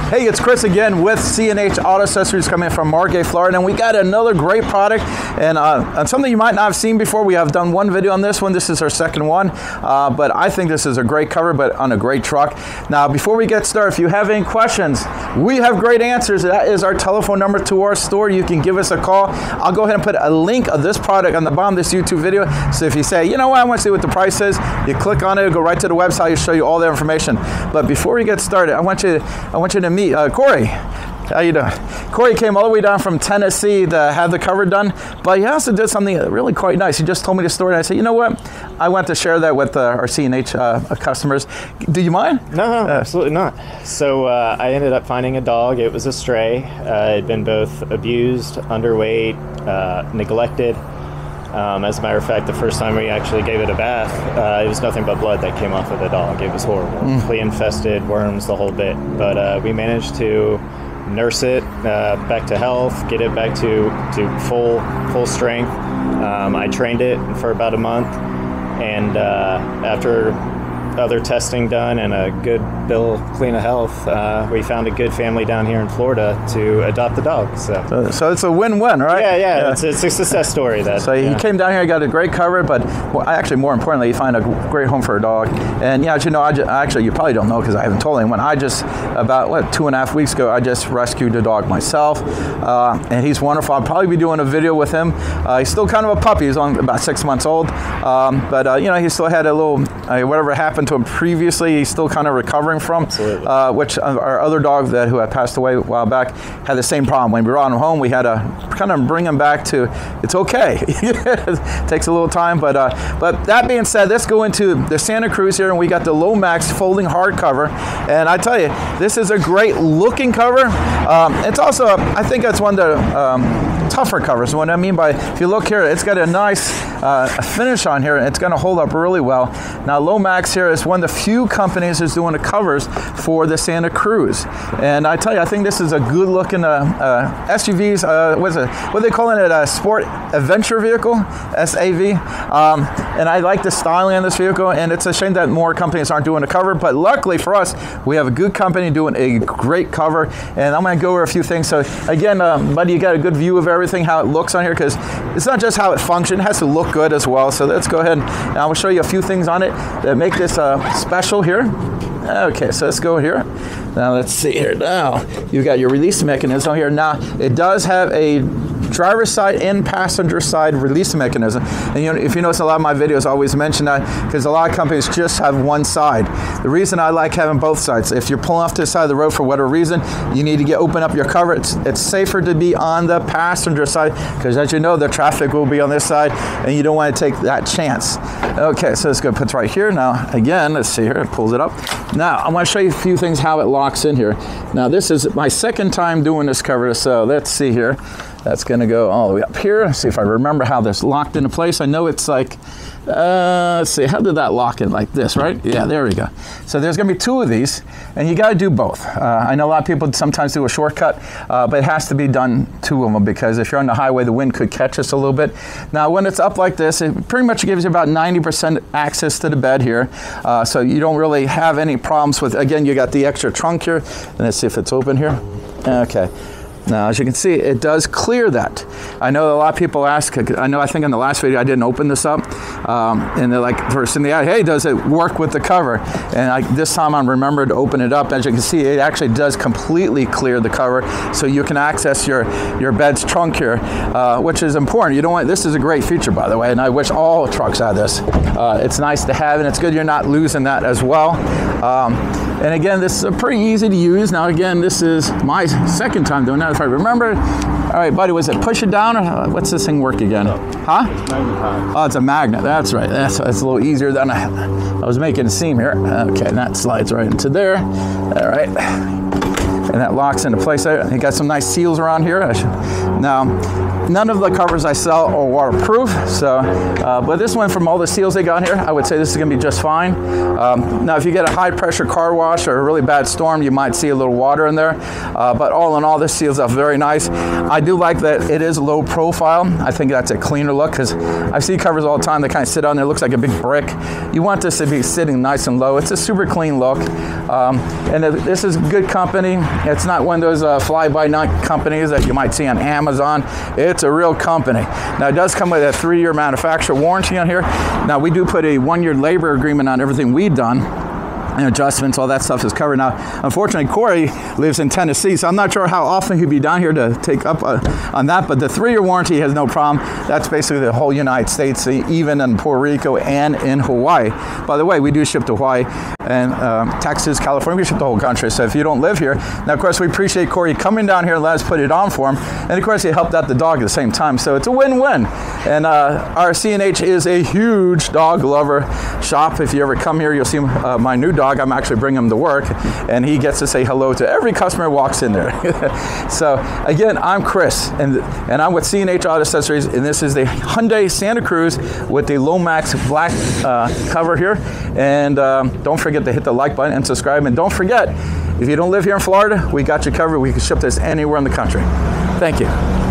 Hey, it's Chris again with C&H Auto Accessories coming from Margate, Florida, and we got another great product and something you might not have seen before. We have done one video on this one. This is our second one, but I think this is a great cover, but on a great truck. Now, before we get started, if you have any questions, we have great answers. That is our telephone number to our store. You can give us a call. I'll go ahead and put a link of this product on the bottom of this YouTube video. So if you say, you know what, I want to see what the price is, you click on it, go right to the website, it'll show you all the information. But before we get started, I want you to meet Corey. How you doing? Corey came all the way down from Tennessee to have the cover done, but he also did something really quite nice. He just told me the story, and I said, you know what? I want to share that with our C&H customers. Do you mind? No, absolutely not. So I ended up finding a dog. It was a stray. It had been both abused, underweight, neglected. As a matter of fact, the first time we actually gave it a bath, it was nothing but blood that came off of the dog. It was horrible. Flea infested, worms, the whole bit. But we managed to nurse it back to health, get it back to full strength. I trained it for about a month, and after other testing done and a good bill of clean of health, we found a good family down here in Florida to adopt the dog. So it's a win-win, right? Yeah. It's a success story. He came down here, got a great cover, but actually more importantly, he found a great home for a dog. And yeah, as you know, actually you probably don't know because I haven't told anyone. I just about 2.5 weeks ago, I just rescued a dog myself, and he's wonderful. I'll probably be doing a video with him. He's still kind of a puppy. He's only about 6 months old, but you know, he still had a little whatever happened to him previously, he's still kind of recovering from, which our other dog who had passed away a while back had the same problem. When we brought him home, we had to kind of bring him back to, it's okay. It takes a little time, but that being said, let's go into the Santa Cruz here, and we got the Lomax folding hardcover, and I tell you, this is a great looking cover. It's also, I think that's one of the tougher covers. What I mean by, if you look here, it's got a nice finish on here, and it's going to hold up really well. Now, Lomax here is one of the few companies that's doing the covers for the Santa Cruz, and I tell you, I think this is a good looking SUVs. What are they calling it? A sport adventure vehicle, SAV. And I like the styling on this vehicle, and it's a shame that more companies aren't doing a cover, but luckily for us, we have a good company doing a great cover, and I'm going to go over a few things. So again, buddy, you got a good view of everything, how it looks on here, because it's not just how it functions, it has to look good as well. So let's go ahead, and I will show you a few things on it that make this special here. Okay, so let's go here. Now let's see here. Now you've got your release mechanism here. Now it does have a driver's side and passenger side release mechanism. And you know, if you notice, a lot of my videos I always mention that because a lot of companies just have one side. The reason I like having both sides, if you're pulling off to the side of the road for whatever reason, you need to open up your cover. It's safer to be on the passenger side because, as you know, the traffic will be on this side, and you don't want to take that chance. Okay, so let's go put it right here. Now again, let's see here. It pulls it up. Now I want to show you a few things how it locks in here. Now this is my second time doing this cover, so let's see here. That's going to go all the way up here. Let's see if I remember how this locked into place. I know it's like, let's see, how did that lock in? Like this, right? Yeah, there we go. So there's going to be two of these, and you got to do both. I know a lot of people sometimes do a shortcut, but it has to be done two of them because if you're on the highway, the wind could catch us a little bit. Now, when it's up like this, it pretty much gives you about 90% access to the bed here, so you don't really have any problems with, again, you got the extra trunk here. And let's see if it's open here. Okay. Now, as you can see, it does clear that. I know a lot of people ask, I think in the last video I didn't open this up, and they're like, first in the ad, hey, does it work with the cover? And this time I remembered to open it up. As you can see, it actually does completely clear the cover, so you can access your bed's trunk here, which is important. You don't want, this is a great feature, by the way, and I wish all trucks had this. It's nice to have, and it's good you're not losing that as well. And again, this is pretty easy to use. Now again, this is my second time doing that, if I remember. All right, buddy, was it push it down, or what's this thing work again? Huh? It's magnetized. Oh, it's a magnet, that's right. That's a little easier than I was making a seam here. Okay, and that slides right into there. All right. And that locks into place there. You got some nice seals around here. Now, none of the covers I sell are waterproof, so, but this one, from all the seals they got here, I would say this is gonna be just fine. Now, if you get a high pressure car wash or a really bad storm, you might see a little water in there, but all in all, this seals up very nice. I do like that it is low profile. I think that's a cleaner look, because I see covers all the time that kind of sit on there, it looks like a big brick. You want this to be sitting nice and low. It's a super clean look, and this is good company. It's not one of those fly-by-night companies that you might see on Amazon. It's a real company. Now, it does come with a 3-year manufacturer warranty on here. Now, we do put a 1-year labor agreement on everything we've done. And adjustments, all that stuff is covered. Now, unfortunately, Corey lives in Tennessee, so I'm not sure how often he'd be down here to take up on that, but the 3-year warranty has no problem. That's basically the whole United States, even in Puerto Rico and in Hawaii. By the way, we do ship to Hawaii and Texas, California. We ship the whole country, so if you don't live here, now, of course, we appreciate Corey coming down here and let us put it on for him, and of course, he helped out the dog at the same time, so it's a win-win. And our C&H is a huge dog lover shop. If you ever come here, you'll see my new dog. I'm actually bringing him to work, and he gets to say hello to every customer who walks in there. So again, I'm Chris, and I'm with C&H Auto Accessories, and this is the Hyundai Santa Cruz with the Lomax black cover here. And don't forget to hit the like button and subscribe. And don't forget, if you don't live here in Florida, we got you covered. We can ship this anywhere in the country. Thank you.